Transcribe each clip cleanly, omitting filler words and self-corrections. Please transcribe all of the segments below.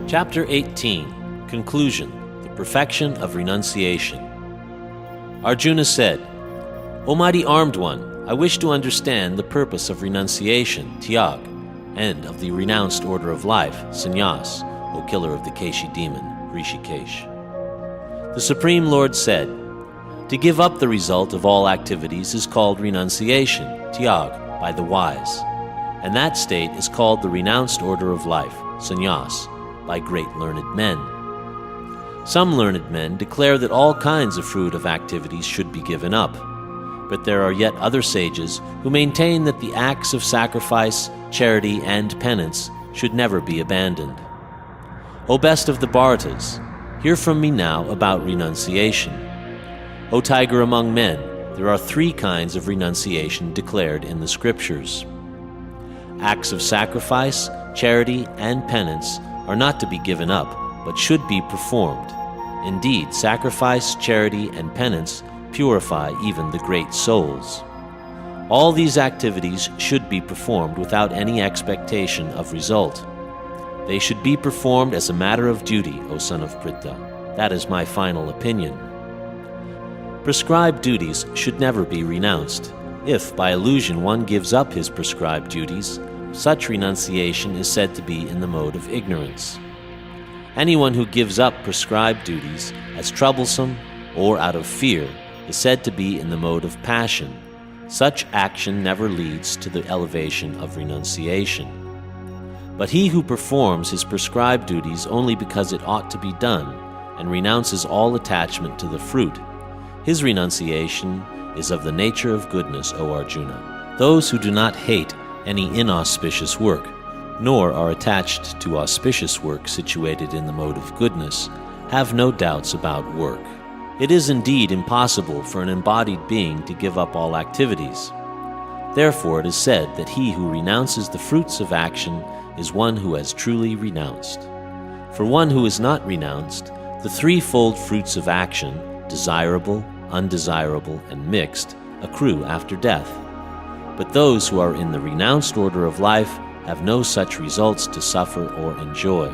Chapter 18, Conclusion, the Perfection of Renunciation. Arjuna said, O mighty armed one, I wish to understand the purpose of renunciation, tyag, and of the renounced order of life, sannyas, O killer of the Keshi demon, Rishikesh. The Supreme Lord said, to give up the result of all activities is called renunciation, tyag, by the wise, and that state is called the renounced order of life, sannyas, by great learned men. Some learned men declare that all kinds of fruitive activities should be given up, but there are yet other sages who maintain that the acts of sacrifice, charity, and penance should never be abandoned. O best of the Bharatas, hear from me now about renunciation. O tiger among men, there are 3 kinds of renunciation declared in the scriptures. Acts of sacrifice, charity, and penance are not to be given up, but should be performed. Indeed, sacrifice, charity, and penance purify even the great souls. All these activities should be performed without any expectation of result. They should be performed as a matter of duty, O son of Pritha. That is my final opinion. Prescribed duties should never be renounced. If, by illusion, one gives up his prescribed duties, such renunciation is said to be in the mode of ignorance. Anyone who gives up prescribed duties as troublesome or out of fear is said to be in the mode of passion. Such action never leads to the elevation of renunciation. But he who performs his prescribed duties only because it ought to be done and renounces all attachment to the fruit, his renunciation is of the nature of goodness, O Arjuna. Those who do not hate any inauspicious work, nor are attached to auspicious work situated in the mode of goodness, have no doubts about work. It is indeed impossible for an embodied being to give up all activities. Therefore it is said that he who renounces the fruits of action is one who has truly renounced. For one who is not renounced, the 3-fold fruits of action, desirable, undesirable, and mixed, accrue after death. But those who are in the renounced order of life have no such results to suffer or enjoy.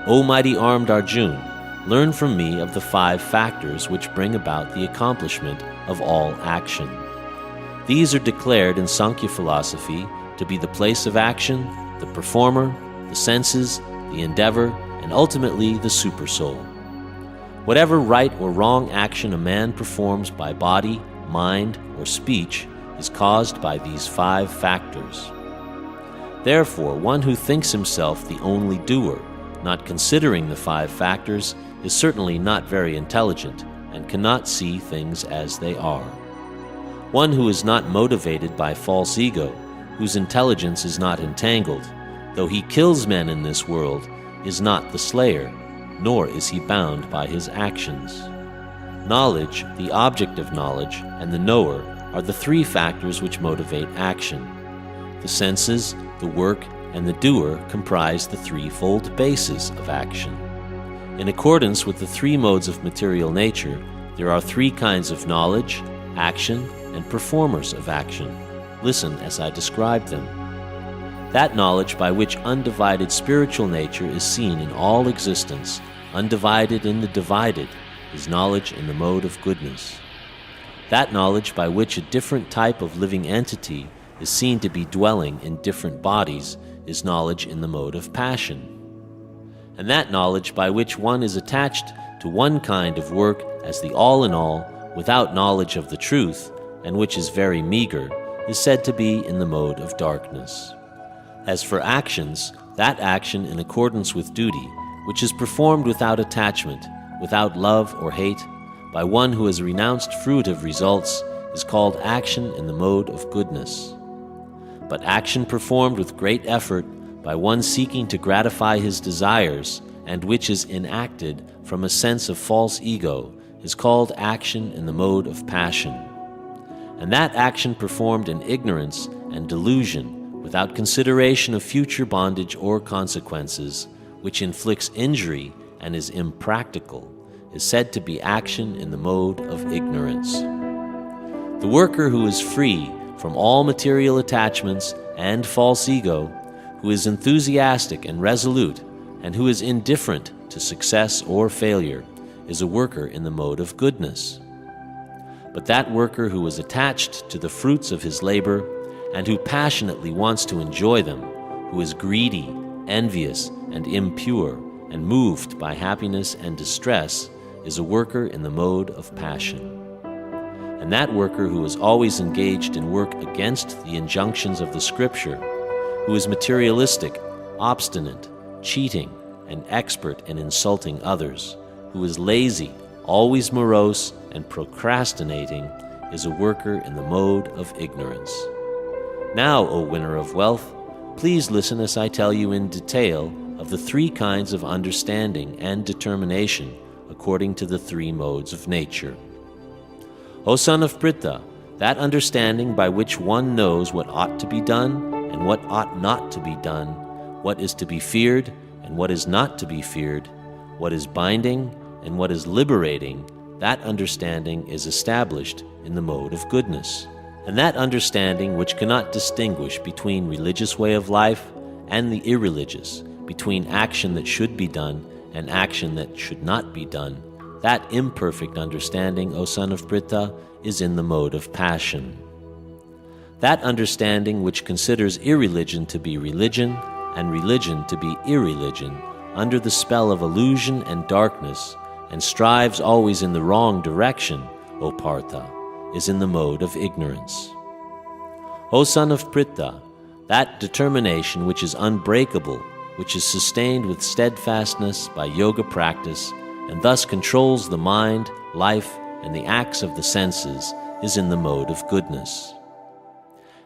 O mighty armed Arjuna, learn from me of the 5 factors which bring about the accomplishment of all action. These are declared in Sankhya philosophy to be the place of action, the performer, the senses, the endeavor, and ultimately the supersoul. Whatever right or wrong action a man performs by body, mind, or speech is caused by these 5 factors. Therefore, one who thinks himself the only doer, not considering the 5 factors, is certainly not very intelligent and cannot see things as they are. One who is not motivated by false ego, whose intelligence is not entangled, though he kills men in this world, is not the slayer, nor is he bound by his actions. Knowledge, the object of knowledge, and the knower are the 3 factors which motivate action. The senses, the work, and the doer comprise the 3-fold basis of action. In accordance with the 3 modes of material nature, there are 3 kinds of knowledge, action, and performers of action. Listen as I describe them. That knowledge by which undivided spiritual nature is seen in all existence, undivided in the divided, is knowledge in the mode of goodness. That knowledge by which a different type of living entity is seen to be dwelling in different bodies is knowledge in the mode of passion. And that knowledge by which one is attached to one kind of work as the all-in-all without knowledge of the truth, and which is very meager, is said to be in the mode of darkness. As for actions, that action in accordance with duty, which is performed without attachment, without love or hate, by one who has renounced fruitive results, is called action in the mode of goodness. But action performed with great effort by one seeking to gratify his desires, and which is enacted from a sense of false ego, is called action in the mode of passion. And that action performed in ignorance and delusion, without consideration of future bondage or consequences, which inflicts injury and is impractical, is said to be action in the mode of ignorance. The worker who is free from all material attachments and false ego, who is enthusiastic and resolute, and who is indifferent to success or failure is a worker in the mode of goodness. But that worker who is attached to the fruits of his labor and who passionately wants to enjoy them, who is greedy, envious, and impure, and moved by happiness and distress, is a worker in the mode of passion. And that worker who is always engaged in work against the injunctions of the Scripture, who is materialistic, obstinate, cheating, and expert in insulting others, who is lazy, always morose, and procrastinating, is a worker in the mode of ignorance. Now, O winner of wealth, please listen as I tell you in detail of the 3 kinds of understanding and determination according to the 3 modes of nature. O son of Pritha, that understanding by which one knows what ought to be done and what ought not to be done, what is to be feared and what is not to be feared, what is binding and what is liberating, that understanding is established in the mode of goodness. And that understanding which cannot distinguish between religious way of life and the irreligious, between action that should be done and action that should not be done, that imperfect understanding, O son of Pritha, is in the mode of passion. That understanding which considers irreligion to be religion and religion to be irreligion, under the spell of illusion and darkness, and strives always in the wrong direction, O Partha, is in the mode of ignorance. O son of Pritha, that determination which is unbreakable, which is sustained with steadfastness by yoga practice, and thus controls the mind, life, and the acts of the senses, is in the mode of goodness.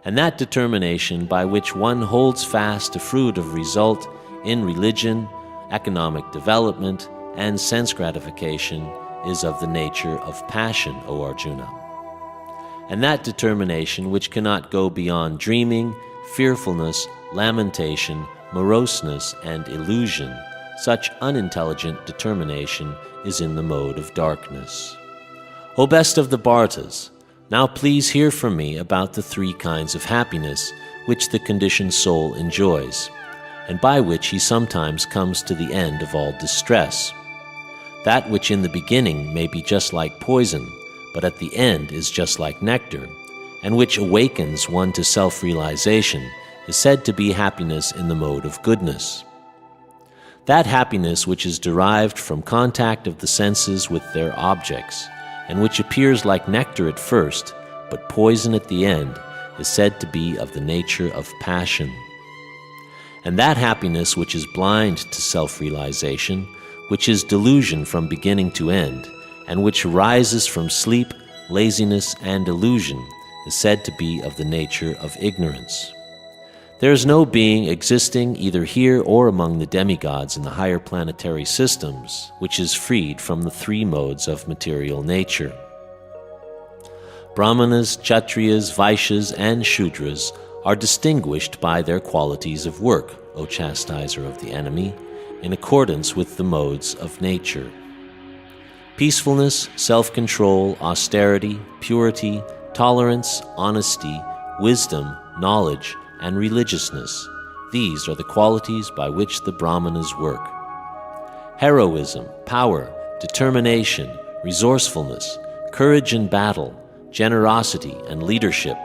And that determination by which one holds fast to fruit of result in religion, economic development, and sense gratification is of the nature of passion, O Arjuna. And that determination which cannot go beyond dreaming, fearfulness, lamentation, moroseness, and illusion, such unintelligent determination is in the mode of darkness. O best of the Bhartas, now please hear from me about the 3 kinds of happiness which the conditioned soul enjoys, and by which he sometimes comes to the end of all distress. That which in the beginning may be just like poison, but at the end is just like nectar, and which awakens one to self-realization, is said to be happiness in the mode of goodness. That happiness which is derived from contact of the senses with their objects, and which appears like nectar at first, but poison at the end, is said to be of the nature of passion. And that happiness which is blind to self-realization, which is delusion from beginning to end, and which arises from sleep, laziness, and illusion, is said to be of the nature of ignorance. There is no being existing either here or among the demigods in the higher planetary systems which is freed from the 3 modes of material nature. Brahmanas, Kshatriyas, Vaishyas, and Shudras are distinguished by their qualities of work, O chastiser of the enemy, in accordance with the modes of nature. Peacefulness, self-control, austerity, purity, tolerance, honesty, wisdom, knowledge, and religiousness, these are the qualities by which the Brahmanas work. Heroism, power, determination, resourcefulness, courage in battle, generosity, and leadership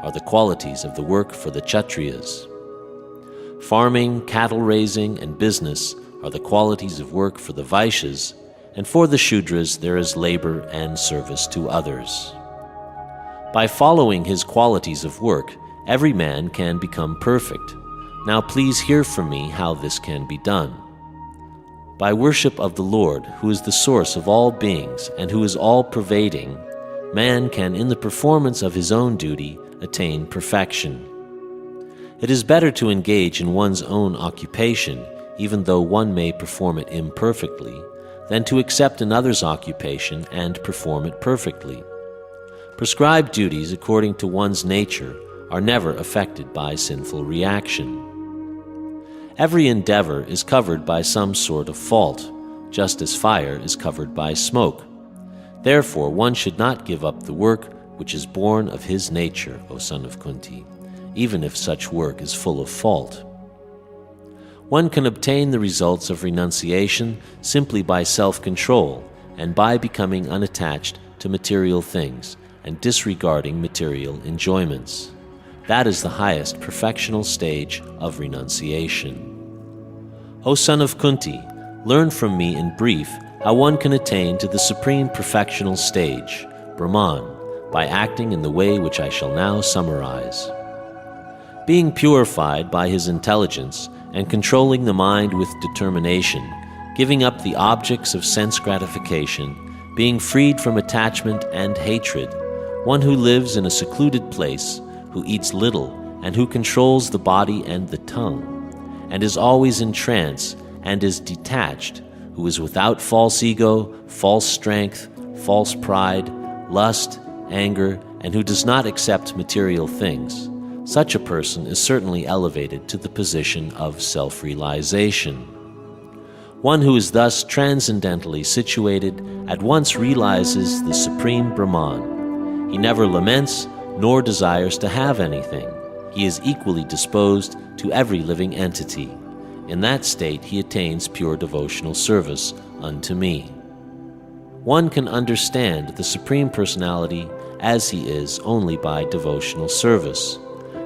are the qualities of the work for the Kshatriyas. Farming, cattle raising, and business are the qualities of work for the Vaishyas, and for the Shudras there is labor and service to others. By following his qualities of work, every man can become perfect. Now please hear from me how this can be done. By worship of the Lord, who is the source of all beings and who is all-pervading, man can, in the performance of his own duty, attain perfection. It is better to engage in one's own occupation, even though one may perform it imperfectly, than to accept another's occupation and perform it perfectly. Prescribed duties according to one's nature are never affected by sinful reaction. Every endeavor is covered by some sort of fault, just as fire is covered by smoke. Therefore, one should not give up the work which is born of his nature, O son of Kunti, even if such work is full of fault. One can obtain the results of renunciation simply by self-control and by becoming unattached to material things and disregarding material enjoyments. That is the highest perfectional stage of renunciation. O son of Kunti, learn from me in brief how one can attain to the supreme perfectional stage, Brahman, by acting in the way which I shall now summarize. Being purified by his intelligence and controlling the mind with determination, giving up the objects of sense gratification, being freed from attachment and hatred, one who lives in a secluded place, who eats little, and who controls the body and the tongue, and is always in trance and is detached, who is without false ego, false strength, false pride, lust, anger, and who does not accept material things. Such a person is certainly elevated to the position of self-realization. One who is thus transcendentally situated at once realizes the supreme Brahman. He never laments nor desires to have anything. He is equally disposed to every living entity. In that state he attains pure devotional service unto me. One can understand the Supreme Personality as he is only by devotional service.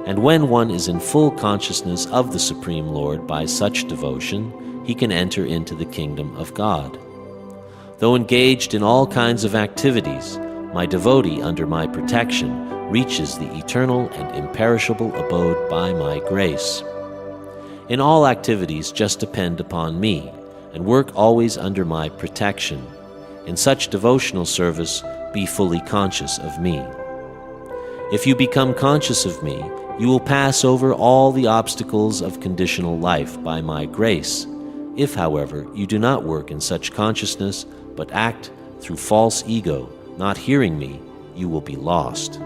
And when one is in full consciousness of the Supreme Lord by such devotion, he can enter into the kingdom of God. Though engaged in all kinds of activities, my devotee under my protection reaches the eternal and imperishable abode by my grace. In all activities just depend upon me, and work always under my protection. In such devotional service, be fully conscious of me. If you become conscious of me, you will pass over all the obstacles of conditional life by my grace. If, however, you do not work in such consciousness, but act through false ego, not hearing me, you will be lost.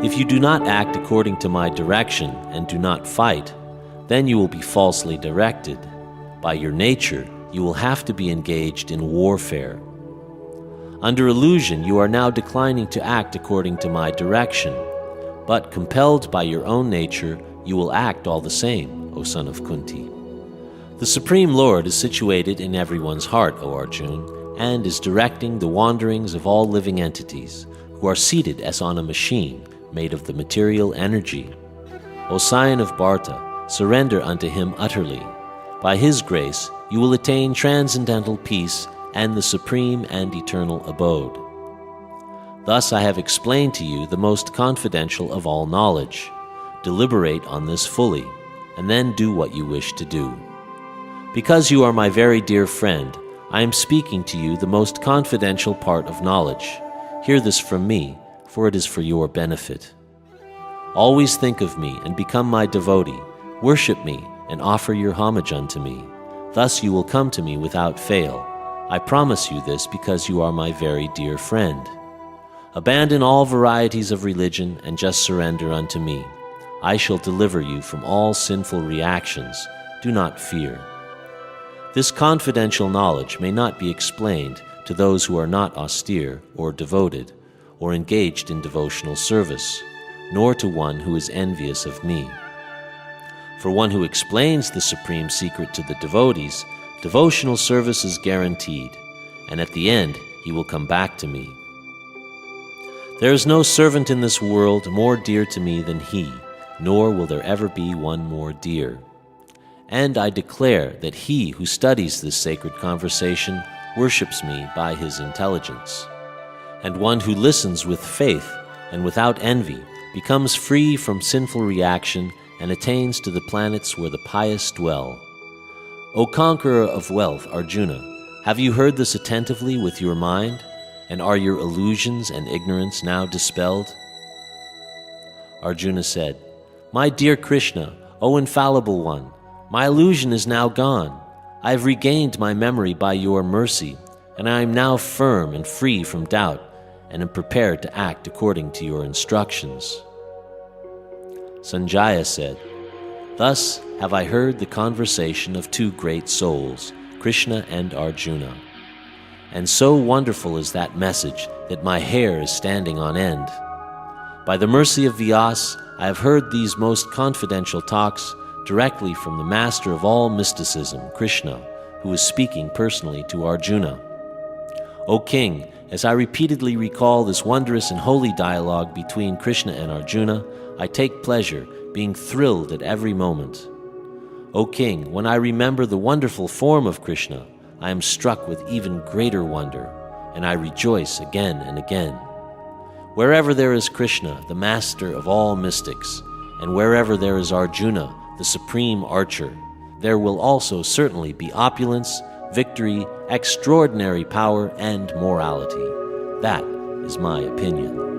If you do not act according to my direction and do not fight, then you will be falsely directed. By your nature, you will have to be engaged in warfare. Under illusion, you are now declining to act according to my direction, but compelled by your own nature, you will act all the same, O son of Kunti. The Supreme Lord is situated in everyone's heart, O Arjun, and is directing the wanderings of all living entities, who are seated as on a machine made of the material energy. O scion of Bharta, surrender unto him utterly. By his grace, you will attain transcendental peace and the supreme and eternal abode. Thus I have explained to you the most confidential of all knowledge. Deliberate on this fully, and then do what you wish to do. Because you are my very dear friend, I am speaking to you the most confidential part of knowledge. Hear this from me, for it is for your benefit. Always think of me and become my devotee. Worship me and offer your homage unto me. Thus you will come to me without fail. I promise you this because you are my very dear friend. Abandon all varieties of religion and just surrender unto me. I shall deliver you from all sinful reactions. Do not fear. This confidential knowledge may not be explained to those who are not austere or devoted or engaged in devotional service, nor to one who is envious of me. For one who explains the supreme secret to the devotees, devotional service is guaranteed, and at the end he will come back to me. There is no servant in this world more dear to me than he, nor will there ever be one more dear. And I declare that he who studies this sacred conversation worships me by his intelligence. And one who listens with faith and without envy becomes free from sinful reaction and attains to the planets where the pious dwell. O conqueror of wealth, Arjuna, have you heard this attentively with your mind? And are your illusions and ignorance now dispelled? Arjuna said, My dear Krishna, O infallible one, my illusion is now gone. I have regained my memory by your mercy, and I am now firm and free from doubt, and am prepared to act according to your instructions. Sanjaya said, Thus have I heard the conversation of two great souls, Krishna and Arjuna. And so wonderful is that message that my hair is standing on end. By the mercy of Vyas, I have heard these most confidential talks directly from the master of all mysticism, Krishna, who is speaking personally to Arjuna. O king, as I repeatedly recall this wondrous and holy dialogue between Krishna and Arjuna, I take pleasure, being thrilled at every moment. O king, when I remember the wonderful form of Krishna, I am struck with even greater wonder, and I rejoice again and again. Wherever there is Krishna, the master of all mystics, and wherever there is Arjuna, the supreme archer, there will also certainly be opulence, victory, extraordinary power, and morality. That is my opinion.